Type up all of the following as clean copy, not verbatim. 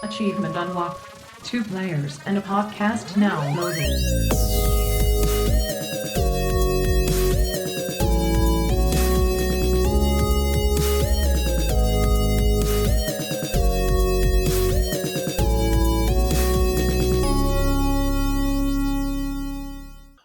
Achievement unlocked. 2 players and a podcast now loading.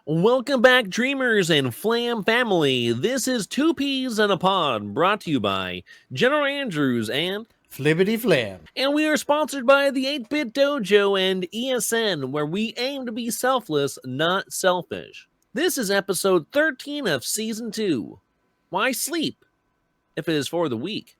Welcome back, Dreamers and Flam family. This is Two Peas in a Pod, brought to you by GeneralAndrews and Flibbityflam. And we are sponsored by the 8-Bit Dojo and ESN, where we aim to be selfless, not selfish. This is episode 13 of Season 2. Why sleep if it is for the weak?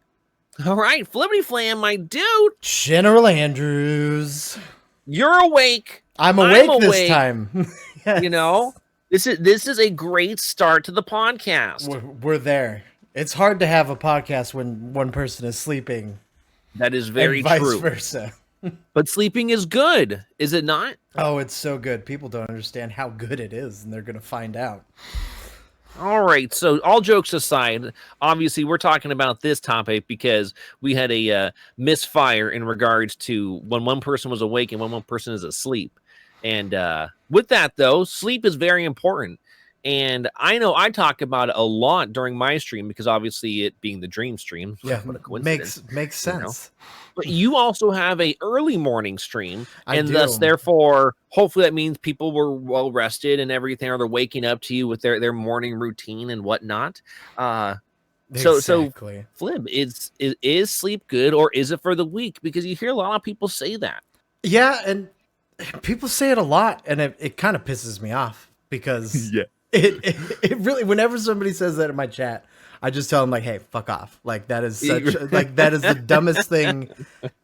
All right, Flibbityflam, my dude. General Andrews. You're awake. I'm awake this time. Yes. You know, this is a great start to the podcast. We're there. It's hard to have a podcast when one person is sleeping. That is very and vice true. versa. But sleeping is good, is it not? Oh, it's so good. People don't understand how good it is, and they're going to find out. All right. So all jokes aside, obviously we're talking about this topic because we had a misfire in regards to when one person was awake and when one person is asleep. And with that, though, sleep is very important. And I know I talk about it a lot during my stream because obviously it being the dream stream. Yeah, what a coincidence. Makes sense. You know? But you also have a early morning stream. And I thus, do. therefore, hopefully that means people were well rested and everything, or they're waking up to you with their morning routine and whatnot. So Flib, is sleep good or is it for the weak? Because you hear a lot of people say that. Yeah, and people say it a lot, and it kind of pisses me off because it really, whenever somebody says that in my chat, I just tell them like, hey, fuck off. Like that is that is the dumbest thing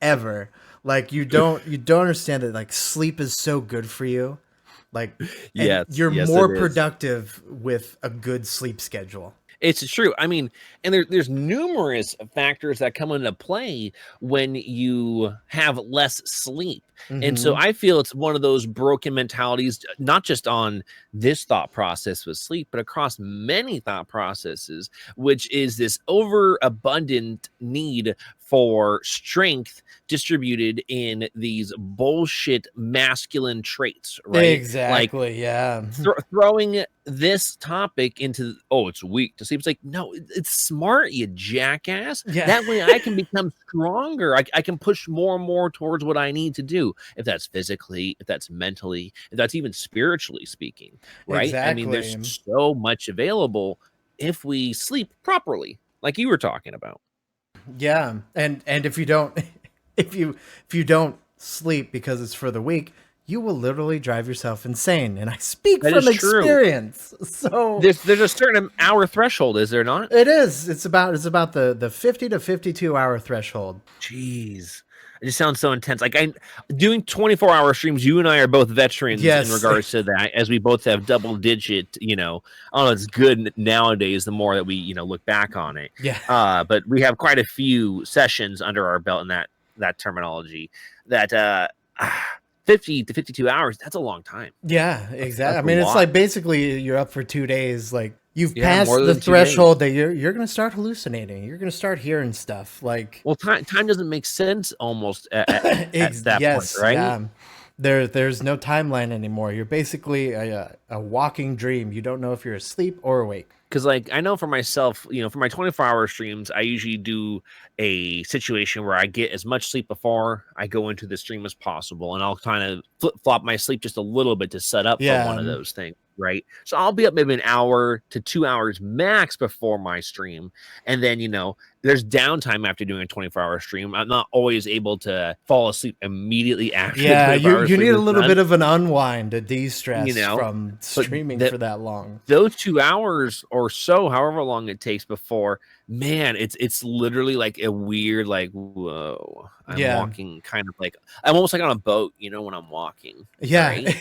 ever. Like you don't understand that like sleep is so good for you. Like you're more productive with a good sleep schedule. It's true. I mean, and there's numerous factors that come into play when you have less sleep. Mm-hmm. And so I feel it's one of those broken mentalities, not just on this thought process with sleep, but across many thought processes, which is this overabundant need for strength distributed in these bullshit masculine traits, right? Exactly, yeah. Throwing this topic into, it's weak to sleep. It's like, no, it's smart, you jackass. Yeah. That way I can become stronger. I can push more and more towards what I need to do. If that's physically, if that's mentally, if that's even spiritually speaking, right? Exactly. I mean, there's so much available if we sleep properly, like you were talking about. Yeah, and if you don't if you don't sleep because it's for the weak, you will literally drive yourself insane. And I speak from experience. True. So there's a certain hour threshold, is there not? It is. It's about the 50 to 52 hour threshold. Jeez. It just sounds so intense. Like doing 24-hour streams, you and I are both veterans in regards to that, as we both have double digit, it's good nowadays, the more that we, look back on it. Yeah. But we have quite a few sessions under our belt in that terminology that 50 to 52 hours, that's a long time. Yeah, exactly. I mean, it's like basically you're up for 2 days, like you've passed the threshold that you're going to start hallucinating. You're going to start hearing stuff like. Well, time doesn't make sense almost at that point, right? Yeah. There's no timeline anymore. You're basically a walking dream. You don't know if you're asleep or awake. Because, I know for myself, for my 24-hour streams, I usually do a situation where I get as much sleep before I go into the stream as possible, and I'll kind of flip-flop my sleep just a little bit to set up for one of those things, right? So I'll be up maybe an hour to 2 hours max before my stream, and then, there's downtime after doing a 24-hour stream. I'm not always able to fall asleep immediately after. Yeah, you need a little bit of an unwind to de-stress from streaming for that long. Those 2 hours or so, however long it takes before, man, it's literally like a weird, like, whoa, I'm walking kind of like, I'm almost like on a boat, when I'm walking. Yeah, right?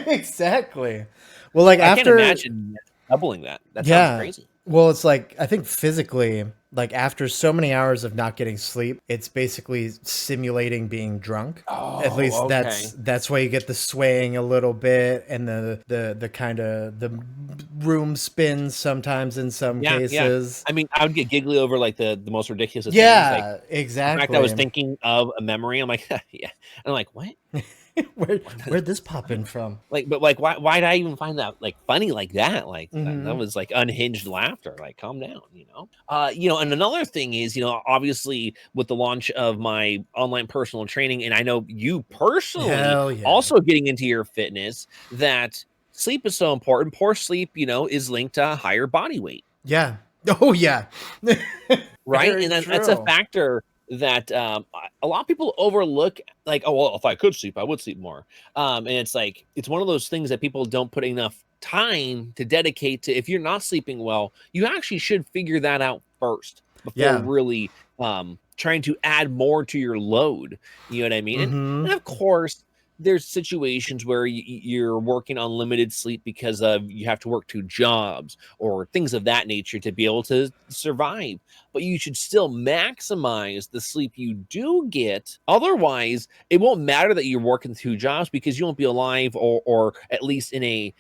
Exactly. Well, like I can't imagine doubling that. That sounds crazy. Well, it's like, I think physically, like after so many hours of not getting sleep, it's basically simulating being drunk. At least Oh, okay. that's why you get the swaying a little bit and the kind of the room spins sometimes in some Yeah, yeah. cases. I mean, I would get giggly over like the most ridiculous of things. Like Yeah, the fact that I was exactly. thinking of a memory, I'm like, yeah. And I'm like, what? Where'd this pop in from? Like, but like, why did I even find that like funny like that? Like that Hmm. was like unhinged laughter. Like, calm down, and another thing is, obviously with the launch of my online personal training, and I know you personally Hell yeah. also getting into your fitness, that sleep is so important. Poor sleep, is linked to higher body weight. Yeah. Oh yeah. Right, Very and that's a true. factor that a lot of people overlook. Like, oh well, if I could sleep, I would sleep more. And it's like it's one of those things that people don't put enough time to dedicate to. If you're not sleeping well, you actually should figure that out first before Yeah. really trying to add more to your load. You know what I mean? And Hmm. of course, there's situations where you're working on limited sleep because of you have to work 2 jobs or things of that nature to be able to survive, but you should still maximize the sleep you do get. Otherwise, it won't matter that you're working 2 jobs because you won't be alive, or at least in a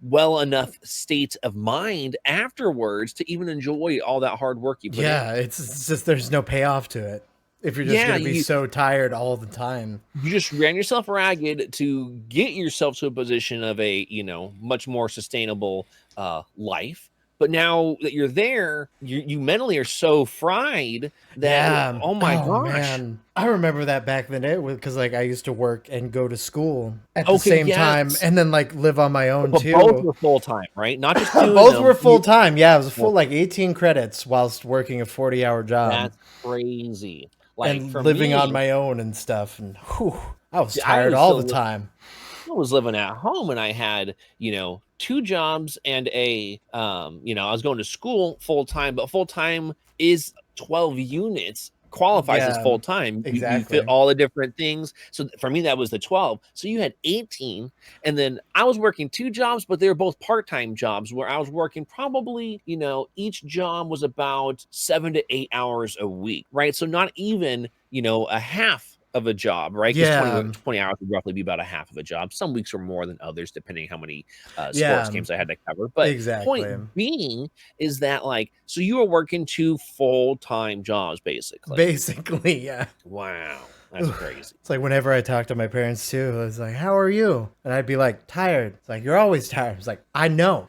well enough state of mind afterwards to even enjoy all that hard work you put in. Yeah, it's just there's no payoff to it if you're just Yeah, gonna be so tired all the time. you just ran yourself ragged to get yourself to a position of a much more sustainable life. But now that you're there, you mentally are so fried that, Yeah. oh my Oh gosh. man, I remember that back in the day because like I used to work and go to school at the Okay, same time, yes. and then like live on my own But both too. were full time, right? Not just doing Both were them. full time. Yeah, it was a full Well, like 18 credits whilst working a 40-hour job that's crazy. Like and for living on me, my own and stuff. And whew, I was see, I tired was all still the time. I was living at home and I had, 2 jobs and I was going to school full time, but full time is 12 units, qualifies as Yeah, full time. You fit exactly. all the different things. So for me, that was the 12. So you had 18. And then I was working 2 jobs, but they were both part-time jobs where I was working probably, each job was about 7 to 8 hours a week, right? So not even, a half of a job, right? Because Yeah, 20 hours would roughly be about a half of a job. Some weeks were more than others, depending how many sports yeah, games I had to cover. But point exactly. being is that, like, so you were working 2 full-time jobs, basically. Basically, yeah. Wow, that's crazy. It's like whenever I talk to my parents too, it's like, "How are you?" And I'd be like, "Tired." It's like, "You're always tired." It's like, "I know."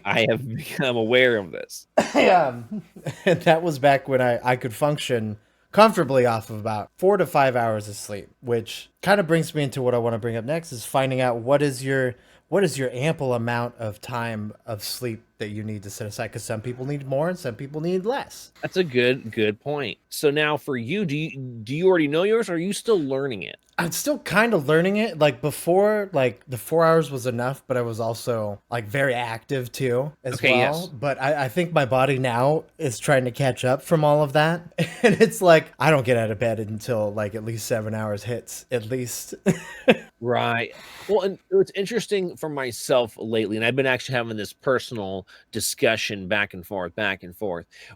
I have become aware of this. Yeah, and that was back when I could function comfortably off of about 4 to 5 hours of sleep, which kind of brings me into what I want to bring up next is finding out what is your ample amount of time of sleep that you need to set aside, because some people need more and some people need less. That's a good point. So now for you, do you already know yours, or are you still learning it? I'm still kind of learning it. Like before, like the 4 hours was enough, but I was also like very active too as Okay, well. yes. But I think my body now is trying to catch up from all of that. And it's like I don't get out of bed until like at least 7 hours hits, at least. Right. Well, and it's interesting for myself lately, and I've been actually having this personal discussion back and forth,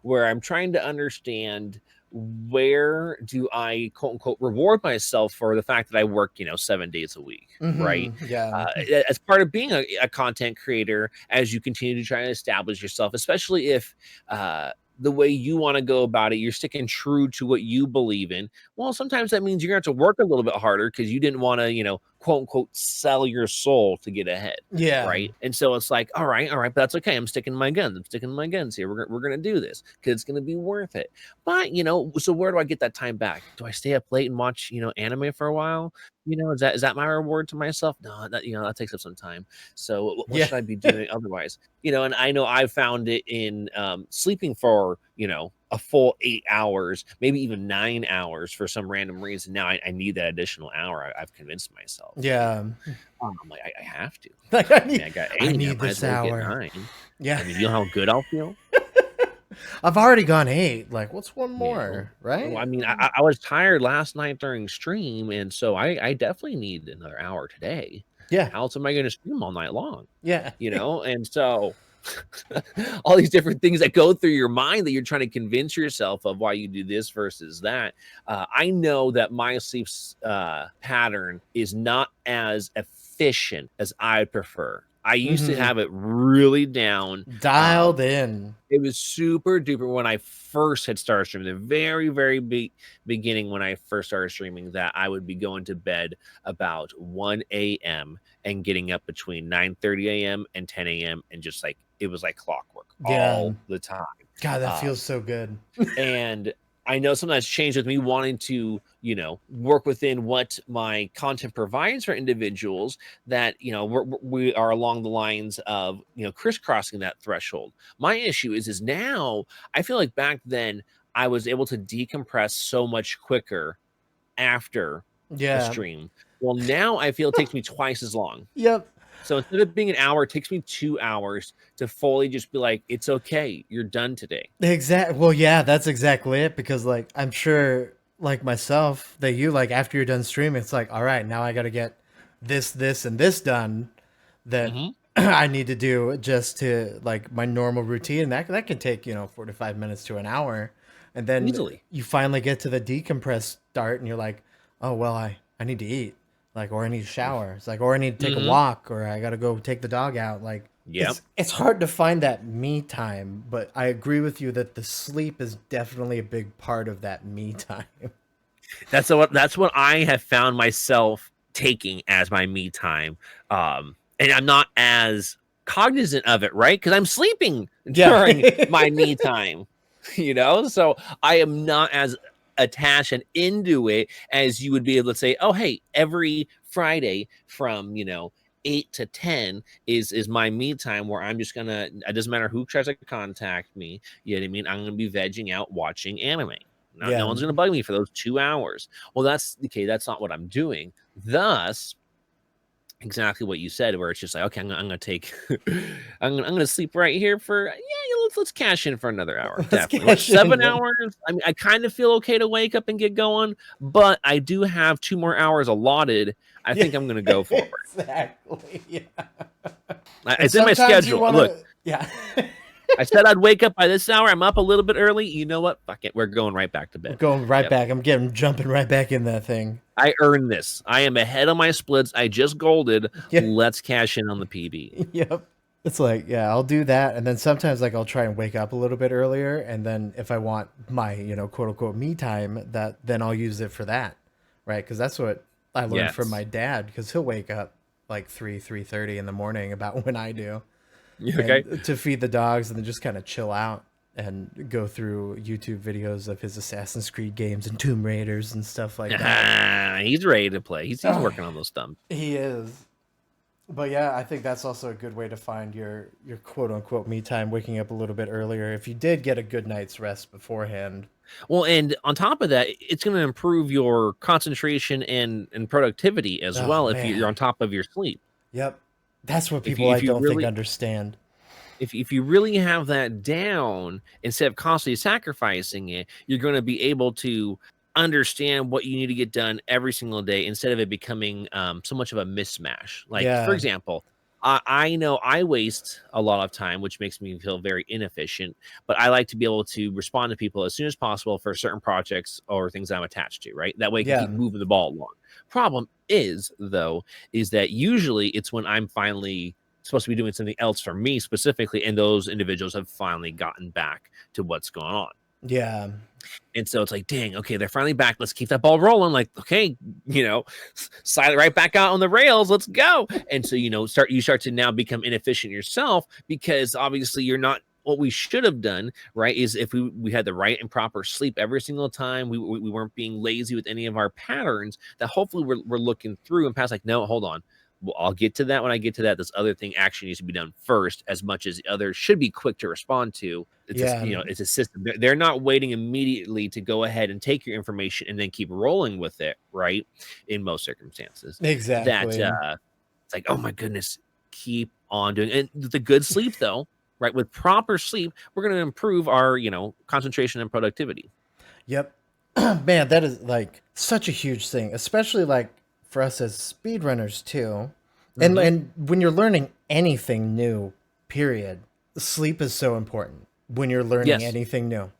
where I'm trying to understand where do I quote unquote reward myself for the fact that I work, 7 days a week, right? Yeah. As part of being a content creator, as you continue to try to establish yourself, especially if the way you want to go about it, you're sticking true to what you believe in. Well, sometimes that means you're going to have to work a little bit harder because you didn't want to, quote unquote, sell your soul to get ahead. Yeah. Right. And so it's like, all right, but that's okay. I'm sticking to my guns. I'm sticking to my guns here. We're going to do this because it's going to be worth it. But, so where do I get that time back? Do I stay up late and watch, anime for a while? Is that my reward to myself? No, that takes up some time. So what Yeah. should I be doing otherwise? And I know I've found it in sleeping for, a full 8 hours, maybe even 9 hours for some random reason. Now I need that additional hour. I've convinced myself. Yeah. I'm like, I have to. Like I mean, I got I 8, I need might this as well get hour. 9. Yeah. I mean, you know how good I'll feel? I've already gone 8. Like, what's one Yeah. more, Well, right? I mean, I was tired last night during stream, and so I definitely need another hour today. Yeah. How else am I going to stream all night long? Yeah. And so all these different things that go through your mind that you're trying to convince yourself of why you do this versus that. I know that my sleep pattern is not as efficient as I prefer. I used to have it really down, dialed in. It was super duper when I first had started streaming, the very, very beginning when I first started streaming, that I would be going to bed about 1 a.m. and getting up between 9:30 a.m. and 10 a.m. and just like, it was like clockwork all the time. God, that feels so good. And I know something that's changed with me wanting to, you know, work within what my content provides for individuals, that, you know, we are along the lines of, you know, crisscrossing that threshold. My issue is now I feel like back then I was able to decompress so much quicker after a stream. Well, now I feel it takes me twice as long. Yep. So instead of being an hour, it takes me 2 hours to fully just be like, it's okay, you're done today. Exactly. Well, yeah, that's exactly it. Because like, I'm sure like myself that you like, after you're done streaming, it's like, all right, now I got to get this, and this done that I need to do just to like my normal routine. That can take, you know, 45 minutes to an hour. And then easily you finally get to the decompress start and you're like, oh, well, I need to eat. Like, or I need to shower. It's like, or I need to take a walk, or I got to go take the dog out. Like, it's hard to find that me time, but I agree with you that the sleep is definitely a big part of that me time. That's what I have found myself taking as my me time. And I'm not as cognizant of it, right? Because I'm sleeping during my me time, you know? So I am not as attached and into it as you would be able to say, oh, hey, every Friday from, you know, 8 to 10 is my me time, where I'm just gonna, it doesn't matter who tries to contact me, you know what I mean? I'm gonna be vegging out watching anime. No one's gonna bug me for those 2 hours. Well, that's okay, that's not what I'm doing. Thus, exactly what you said, where it's just like, okay, I'm gonna take I'm gonna sleep right here for let's cash in for another hour. Definitely. 7 hours. I mean, I kind of feel okay to wake up and get going, but I do have 2 more hours allotted. I think I'm gonna go for it. Exactly. Yeah. It's in my schedule. Look, yeah. I said I'd wake up by this hour. I'm up a little bit early. You know what? Fuck it. We're going right back to bed. We're going right back. I'm jumping right back in that thing. I earned this. I am ahead of my splits. I just golded. Let's cash in on the PB. Yep. It's like, yeah, I'll do that. And then sometimes like I'll try and wake up a little bit earlier. And then if I want my, you know, quote unquote me time, then I'll use it for that. Right. Because that's what I learned from my dad, because he'll wake up like 3:30 in the morning, about when I do. Okay. To feed the dogs and then just kind of chill out and go through YouTube videos of his Assassin's Creed games and Tomb Raiders and stuff like that. He's ready to play. He's working on those thumbs. He is. But yeah, I think that's also a good way to find your quote unquote me time, waking up a little bit earlier if you did get a good night's rest beforehand. Well, and on top of that, it's going to improve your concentration and productivity as well if you're on top of your sleep. Yep. That's what people I don't think understand. If you really have that down, instead of constantly sacrificing it, you're going to be able to understand what you need to get done every single day, instead of it becoming so much of a mismatch. Like, for example, I know I waste a lot of time, which makes me feel very inefficient, but I like to be able to respond to people as soon as possible for certain projects or things I'm attached to, right? That way I can keep moving the ball along. Problem is, though, is that usually it's when I'm finally supposed to be doing something else for me specifically, and those individuals have finally gotten back to what's going on. Yeah. And so it's like, dang, okay, they're finally back. Let's keep that ball rolling. Like, okay, you know, slide it right back out on the rails. Let's go. And so, you know, you start to now become inefficient yourself, because obviously you're not. What we should have done, right, is if we had the right and proper sleep every single time, we weren't being lazy with any of our patterns, that hopefully we're looking through and past, like, no, hold on. Well, I'll get to that when I get to that. This other thing actually needs to be done first, as much as the other should be quick to respond to. It's it's a system. They're not waiting immediately to go ahead and take your information and then keep rolling with it, right? In most circumstances. Exactly. That it's like, oh my goodness, keep on doing it. And the good sleep, though, right? With proper sleep, we're going to improve our, you know, concentration and productivity. Yep. Man, that is like such a huge thing, especially like for us as speedrunners too. And when you're learning anything new, period, sleep is so important when you're learning Yes. anything new.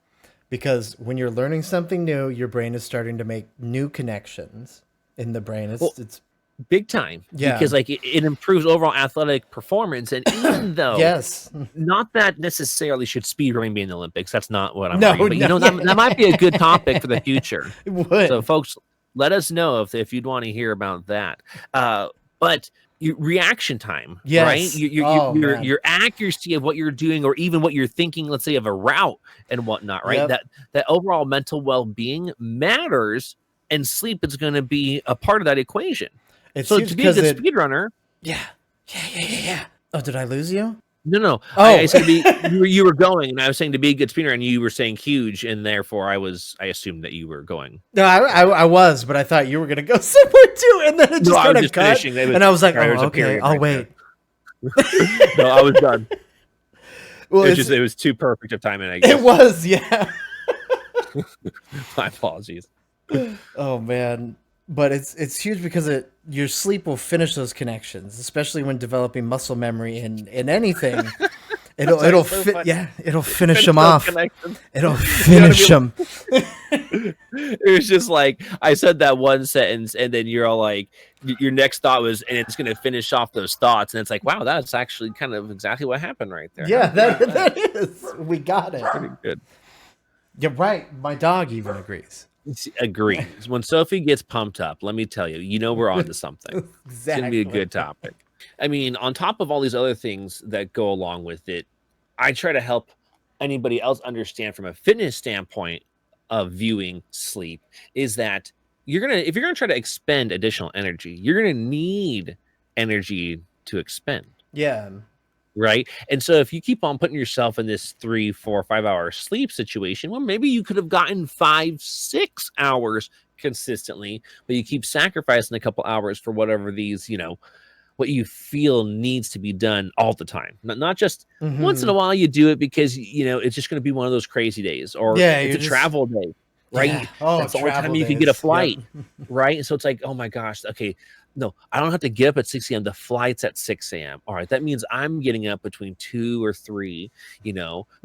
Because when you're learning something new, your brain is starting to make new connections in the brain. It's big time. Yeah. Because like it improves overall athletic performance. And even though yes. not that necessarily should speedrunning be in the Olympics. That's not what I'm No, arguing. But no, you know, that might be a good topic for the future. It would. So folks, let us know if you'd want to hear about that. But your reaction time, Yes. right? Your accuracy of what you're doing, or even what you're thinking, let's say, of a route and whatnot, right? Yep. That overall mental well-being matters, and sleep is going to be a part of that equation. It's so huge to be a good 'cause speedrunner, Yeah. Oh, did I lose you? no. Oh. I said you were going, and I was saying to be a good speedrunner, and you were saying huge, and therefore I assumed that you were going. No, I was, but I thought you were gonna go somewhere too, and then it just kind of cut. And I was like, oh, okay, I'll wait. No, I was done. Well, it was too perfect of timing, I guess. It was, yeah. My apologies. Oh man, but it's huge because your sleep will finish those connections, especially when developing muscle memory in anything. It'll finish them off. It'll finish them. It was just like I said that one sentence, and then you're all like, your next thought was, and it's going to finish off those thoughts, and it's like, wow, that's actually kind of exactly what happened right there. Yeah, that is. We got it. Pretty good. You're right. My dog even agrees. Agrees. When Sophie gets pumped up, let me tell you, we're on to something. Exactly. It's going to be a good topic. I mean, on top of all these other things that go along with it, I try to help anybody else understand from a fitness standpoint of viewing sleep is that if you're gonna try to expend additional energy, you're gonna need energy to expend. Yeah. Right. And so if you keep on putting yourself in this 3, 4, 5 hour sleep situation, well, maybe you could have gotten 5, 6 hours consistently, but you keep sacrificing a couple hours for whatever these, what you feel needs to be done all the time. Not just once in a while you do it because, it's just going to be one of those crazy days, or it's a travel day, right? Yeah. Oh, that's the only time you can get a flight, right? And so it's like, oh my gosh, okay, no, I don't have to get up at 6 a.m. The flight's at 6 a.m. All right, that means I'm getting up between 2 or 3,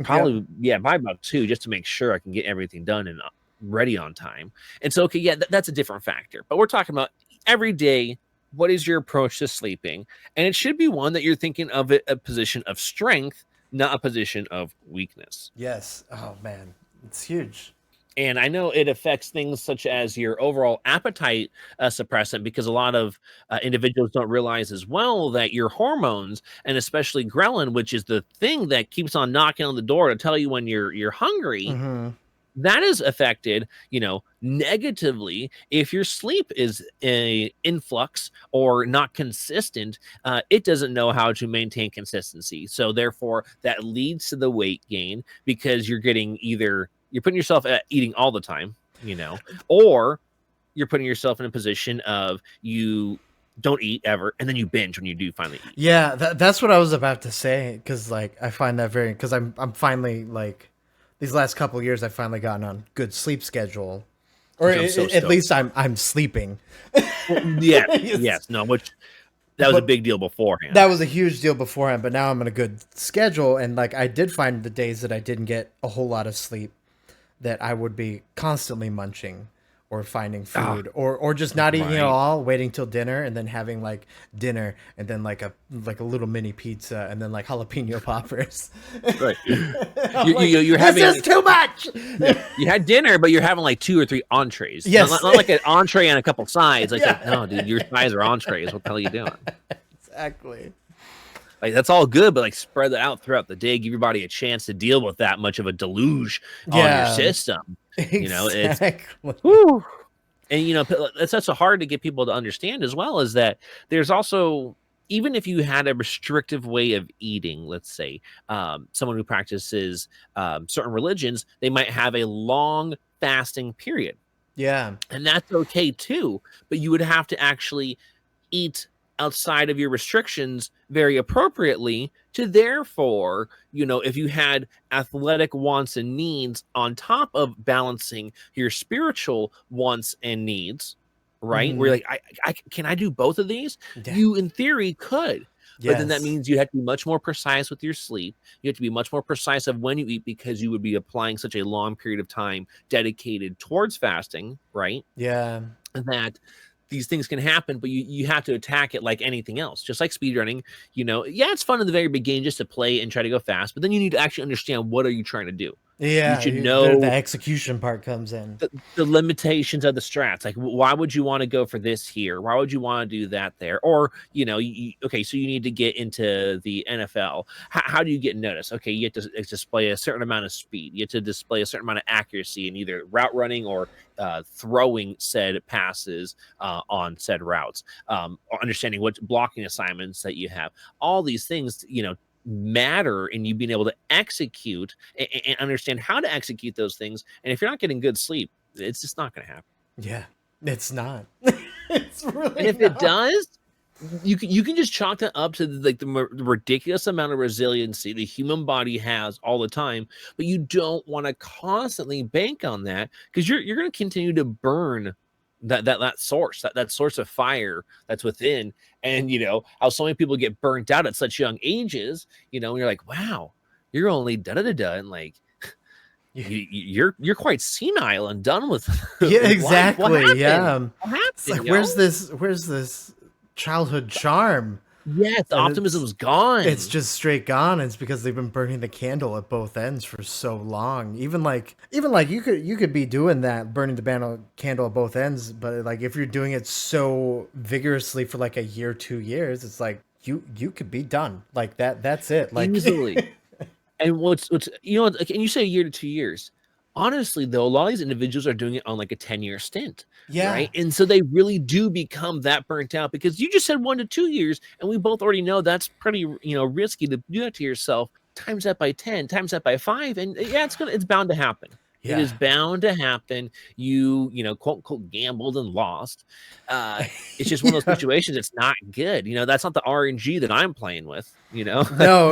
probably, by about 2, just to make sure I can get everything done and ready on time. And so, okay, that's a different factor. But we're talking about every day. What is your approach to sleeping? And it should be one that you're thinking of it a position of strength, not a position of weakness. Yes. Oh, man. It's huge. And I know it affects things such as your overall appetite suppressant, because a lot of individuals don't realize as well that your hormones, and especially ghrelin, which is the thing that keeps on knocking on the door to tell you when you're hungry, that is affected, negatively if your sleep is a influx or not consistent. It doesn't know how to maintain consistency. So therefore, that leads to the weight gain, because you're getting you're putting yourself at eating all the time, or you're putting yourself in a position of you don't eat ever, and then you binge when you do finally eat. Yeah, that's what I was about to say, because I find that because I'm finally these last couple of years I've finally gotten on good sleep schedule, or at least I'm sleeping. Yes, no, which that was a big deal beforehand. That was a huge deal beforehand, but now I'm on a good schedule, and I did find the days that I didn't get a whole lot of sleep, that I would be constantly munching or finding food, or just not eating at all, waiting till dinner, and then having dinner, and then a little mini pizza, and then jalapeno poppers. Right. You're having, this is too much. You had dinner, but you're having 2 or 3 entrees. Yes. Not like an entree and a couple sides. No, dude, your sides are entrees. What the hell are you doing? Exactly. That's all good, but spread that out throughout the day. Give your body a chance to deal with that much of a deluge on your system. Exactly. Whew. And it's also hard to get people to understand as well, is that there's also, even if you had a restrictive way of eating, let's say someone who practices certain religions, they might have a long fasting period. Yeah. And that's okay too, but you would have to actually eat outside of your restrictions very appropriately to therefore, if you had athletic wants and needs on top of balancing your spiritual wants and needs, right? Where you're like, can I do both of these? Yeah. You in theory could, But then that Yes. means you have to be much more precise with your sleep. You have to be much more precise of when you eat, because you would be applying such a long period of time dedicated towards fasting, right? Yeah. That these things can happen, but you have to attack it like anything else, just like speedrunning. Yeah, it's fun in the very beginning just to play and try to go fast, but then you need to actually understand, what are you trying to do? You Yeah, should the know execution part comes in. the limitations of the strats. Like, why would you want to go for this here? Why would you want to do that there? Or, okay, so you need to get into the NFL. How do you get noticed? Okay, you have to display a certain amount of speed. You have to display a certain amount of accuracy in either route running or throwing said passes on said routes. Or understanding what blocking assignments that you have. All these things, matter in you being able to execute and understand how to execute those things. And if you're not getting good sleep, it's just not going to happen. Yeah, it's not. It's really And if not. it does, you can just chalk that up to the ridiculous amount of resiliency the human body has all the time. But you don't want to constantly bank on that, because you're going to continue to burn that source, that source of fire that's within. And how so many people get burnt out at such young ages, and you're like, wow, you're only da-da-da-da, and like you're quite senile and done with Yeah, with exactly. life. What happened? Yeah. What happened, It's like, where's this childhood charm? Yes, the And optimism's gone. It's just straight gone. It's because they've been burning the candle at both ends for so long. Even like you could be doing that, burning the candle at both ends, but like if you're doing it so vigorously for like a year, 2 years, it's like you could be done. Like that's it. Like Easily. And what's and you say a year to 2 years. Honestly, though, a lot of these individuals are doing it on like a 10-year stint. Yeah. Right. And so they really do become that burnt out, because you just said 1 to 2 years. And we both already know that's pretty, risky to do that to yourself. Times that by 10, times that by 5. And yeah, it's bound to happen. Yeah. It is bound to happen. You quote unquote gambled and lost. It's just one of those situations. It's not good. That's not the RNG that I'm playing with. No.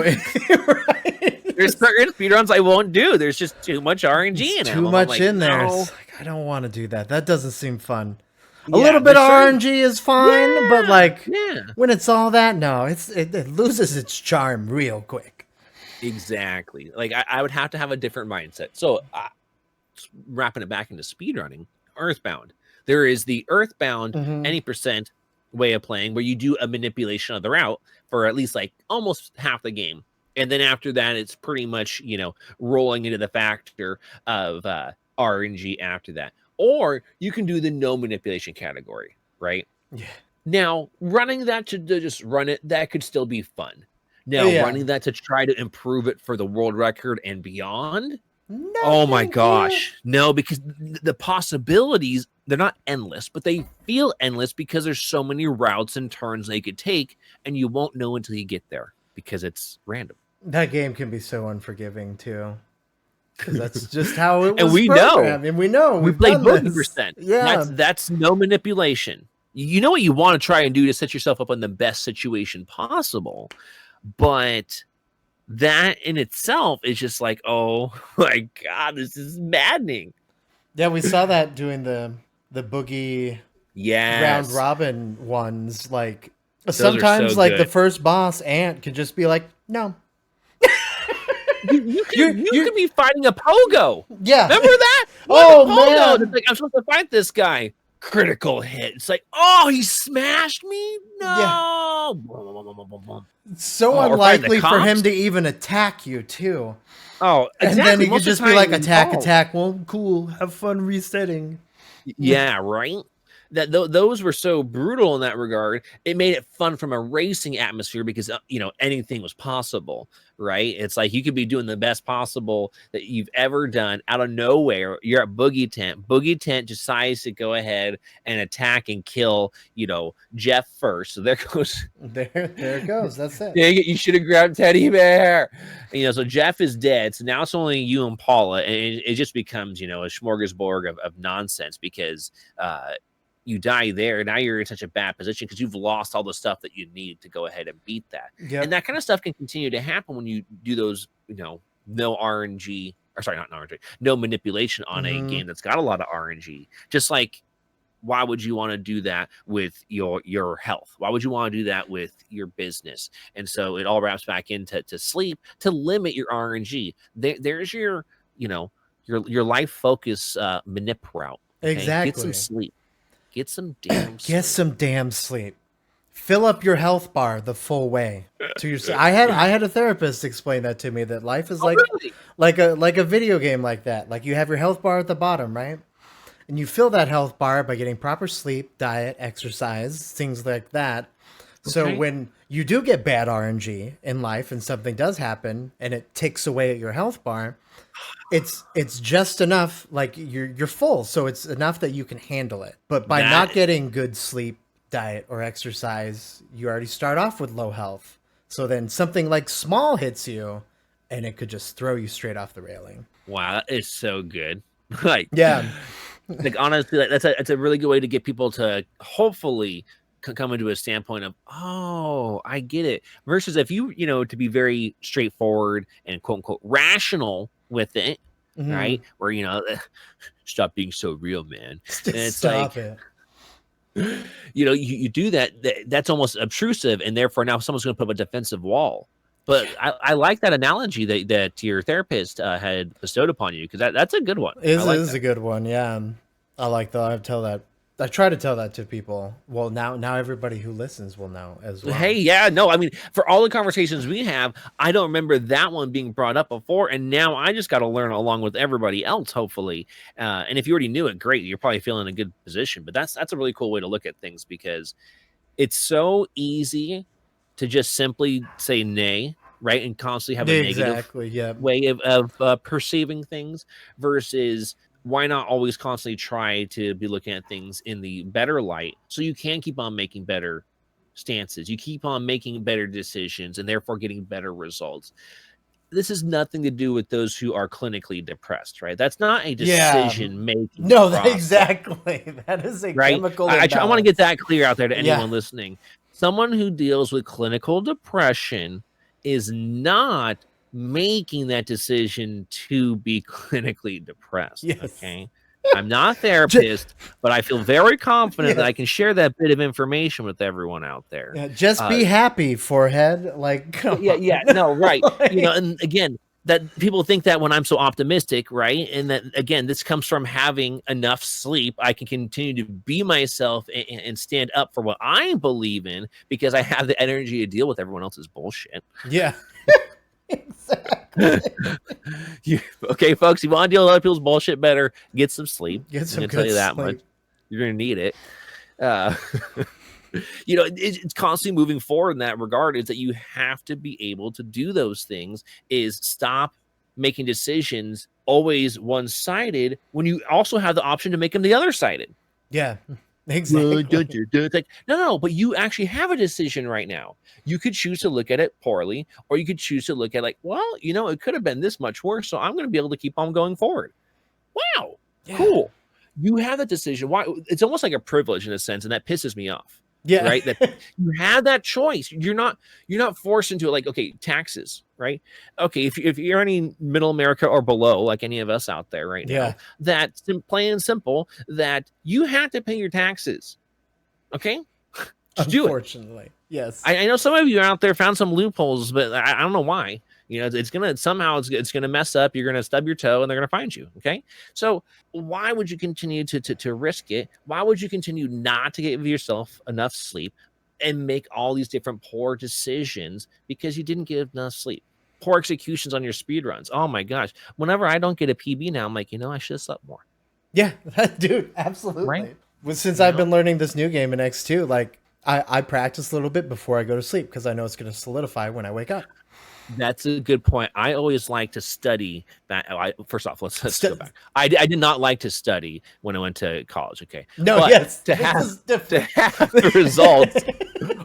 Right. There's certain speedruns I won't do. There's just too much RNG in it. Too much like, in there. no. It's like, I don't want to do that. That doesn't seem fun. Yeah, A little bit of certain... RNG is fine, but like yeah. when it's all that, no, it loses its charm real quick. Exactly. Like I would have to have a different mindset. So wrapping it back into speedrunning, Earthbound. There is the Earthbound any percent way of playing, where you do a manipulation of the route for at least like almost half the game. And then after that, it's pretty much, rolling into the factor of RNG after that. Or you can do the no manipulation category, right? Yeah. Now, running that to just run it, that could still be fun. Now, running that to try to improve it for the world record and beyond, no, oh my gosh. No, because the possibilities, they're not endless, but they feel endless because there's so many routes and turns they could take, and you won't know until you get there because it's random. That game can be so unforgiving too. Because that's just how it was. And we programmed. know. And we know. We played Boogie percent. Yeah. That's no manipulation. You know what you want to try and do to set yourself up in the best situation possible. But that in itself is just like, oh my God, this is maddening. Yeah, we saw that doing the Boogie round robin ones. Like those sometimes so like good. the first boss, Ant, could just be like, no. You could be fighting a pogo. Yeah. Remember that? Oh, man. man. It's like, I'm supposed to fight this guy. Critical hit. It's like, oh, he smashed me? No. Yeah. It's so unlikely for him to even attack you, too. Oh, exactly. And then he could just be like, attack. Well, cool. Have fun resetting. Yeah, right? Those were so brutal in that regard. It made it fun from a racing atmosphere because anything was possible, right? It's like you could be doing the best possible that you've ever done out of nowhere. You're at Boogie Tent. Boogie Tent decides to go ahead and attack and kill, Jeff first. So there goes. There it goes. That's it. Dang it, you should have grabbed Teddy Bear. So Jeff is dead. So now it's only you and Paula, and it just becomes, a smorgasbord of nonsense because you die there. Now you're in such a bad position because you've lost all the stuff that you need to go ahead and beat that. Yep. And that kind of stuff can continue to happen when you do those, no RNG, or sorry, not RNG, no manipulation on a game that's got a lot of RNG. Just like why would you want to do that with your health? Why would you want to do that with your business? And so it all wraps back into sleep to limit your RNG. There's your, your life focus manip route. Okay? Exactly. Get some sleep. Get some damn sleep. Get some damn sleep. Fill up your health bar the full way to yourself. I had a therapist explain that to me, that life is like a video game like that. Like you have your health bar at the bottom, right? And you fill that health bar by getting proper sleep, diet, exercise, things like that. So when you do get bad RNG in life and something does happen and it takes away at your health bar, it's just enough, like you're full, so it's enough that you can handle it. But by not getting good sleep, diet, or exercise, you already start off with low health. So then something like small hits you and it could just throw you straight off the railing. Wow, that is so good. Like, yeah. Like honestly, that's a really good way to get people to hopefully come into a standpoint of, oh, I get it. Versus if you to be very straightforward and quote unquote rational with it, right? Where stop being so real, man. And it's Stop like, it. You do that. That's almost obtrusive, and therefore now someone's going to put up a defensive wall. But I like that analogy that your therapist had bestowed upon you, because that's a good one. It is a good one, yeah. I like that. I try to tell that to people. Well, now everybody who listens will know as well. Hey, yeah, no, I mean, for all the conversations we have, I don't remember that one being brought up before, and now I just got to learn along with everybody else, hopefully. And if you already knew it, great, you're probably feeling in a good position. But that's a really cool way to look at things, because it's so easy to just simply say nay, right, and constantly have a negative way of perceiving things, versus why not always constantly try to be looking at things in the better light, so you can keep on making better stances, you keep on making better decisions, and therefore getting better results. This has nothing to do with those who are clinically depressed, right? That's not a decision making. No, exactly. That is a chemical imbalance. I want to get that clear out there to anyone listening. Someone who deals with clinical depression is not making that decision to be clinically depressed. Okay, I'm not a therapist, but I feel very confident that I can share that bit of information with everyone out there. Yeah, just be happy, forehead. Like, no, right. And again, that people think that when I'm so optimistic, right, and that again, this comes from having enough sleep, I can continue to be myself and stand up for what I believe in, because I have the energy to deal with everyone else's bullshit. Yeah. Exactly. Okay, folks, you want to deal with other people's bullshit better, get some sleep. Get some I'm gonna tell you that much. You're gonna need it. It's constantly moving forward in that regard, is that you have to be able to do those things, is stop making decisions always one-sided when you also have the option to make them the other-sided. Yeah. Exactly. It's like, no, but you actually have a decision right now. You could choose to look at it poorly, or you could choose to look at like, well, it could have been this much worse, so I'm going to be able to keep on going forward. Wow, cool. You have that decision. Why? It's almost like a privilege in a sense, and that pisses me off. Yeah, right. That you have that choice. You're not forced into it. Like, okay, taxes, right? Okay, if you're any middle America or below, like any of us out there right now, that's plain and simple, that you have to pay your taxes. Okay, unfortunately, yes. I know some of you out there found some loopholes, but I don't know why. It's gonna mess up. You're gonna stub your toe, and they're gonna find you. Okay, so why would you continue to risk it? Why would you continue not to give yourself enough sleep and make all these different poor decisions because you didn't get enough sleep? Poor executions on your speed runs. Oh my gosh! Whenever I don't get a PB now, I'm like, I should have slept more. Yeah, dude, absolutely. Right? Well, since I've been learning this new game in X2, like I practice a little bit before I go to sleep, because I know it's going to solidify when I wake up. That's a good point. I always like to study that. First off, let's go back. I did not like to study when I went to college. Okay. No, but yes. To have the results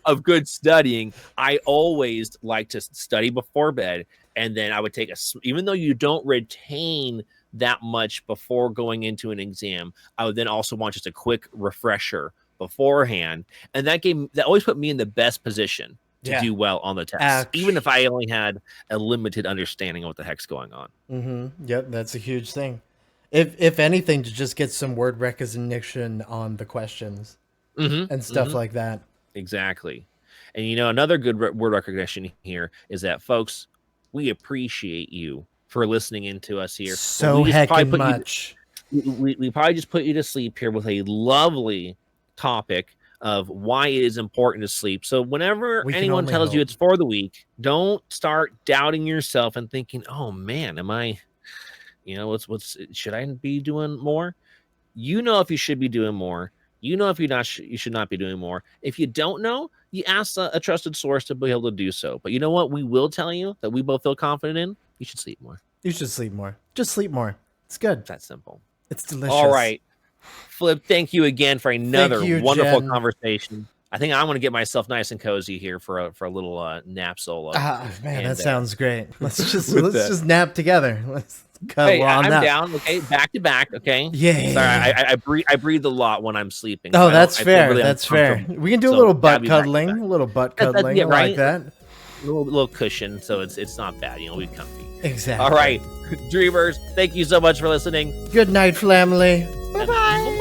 of good studying, I always like to study before bed. And then I would take even though you don't retain that much before going into an exam, I would then also want just a quick refresher beforehand. And that always put me in the best position to do well on the test, even if I only had a limited understanding of what the heck's going on. Yep, that's a huge thing. If anything, to just get some word recognition on the questions and stuff like that. Exactly. And another good word recognition here is that, folks, we appreciate you for listening into us here. So heckin' much. We probably just put you to sleep here with a lovely topic of why it is important to sleep. So whenever anyone tells you it's for the week, don't start doubting yourself and thinking, oh man, am I, should I be doing more? If you should be doing more. If you should not be doing more. If you don't know, you ask a trusted source to be able to do so. But you know what? We will tell you that we both feel confident in. You should sleep more. You should sleep more. Just sleep more. It's good. That's simple. It's delicious. All right. Flip, thank you again for another wonderful conversation. I think I'm going to get myself nice and cozy here for a little nap solo. Man, that sounds great. Let's just nap together. Let's I'm down. Okay, back to back. Okay. Yeah. Sorry, I breathe a lot when I'm sleeping. Oh, that's fair. That's fair. We can do a little butt cuddling. A little butt cuddling. Yeah, right? Like that. A little cushion, so it's not bad. We're comfy. Exactly. All right, Dreamers, thank you so much for listening. Good night, family. Bye bye.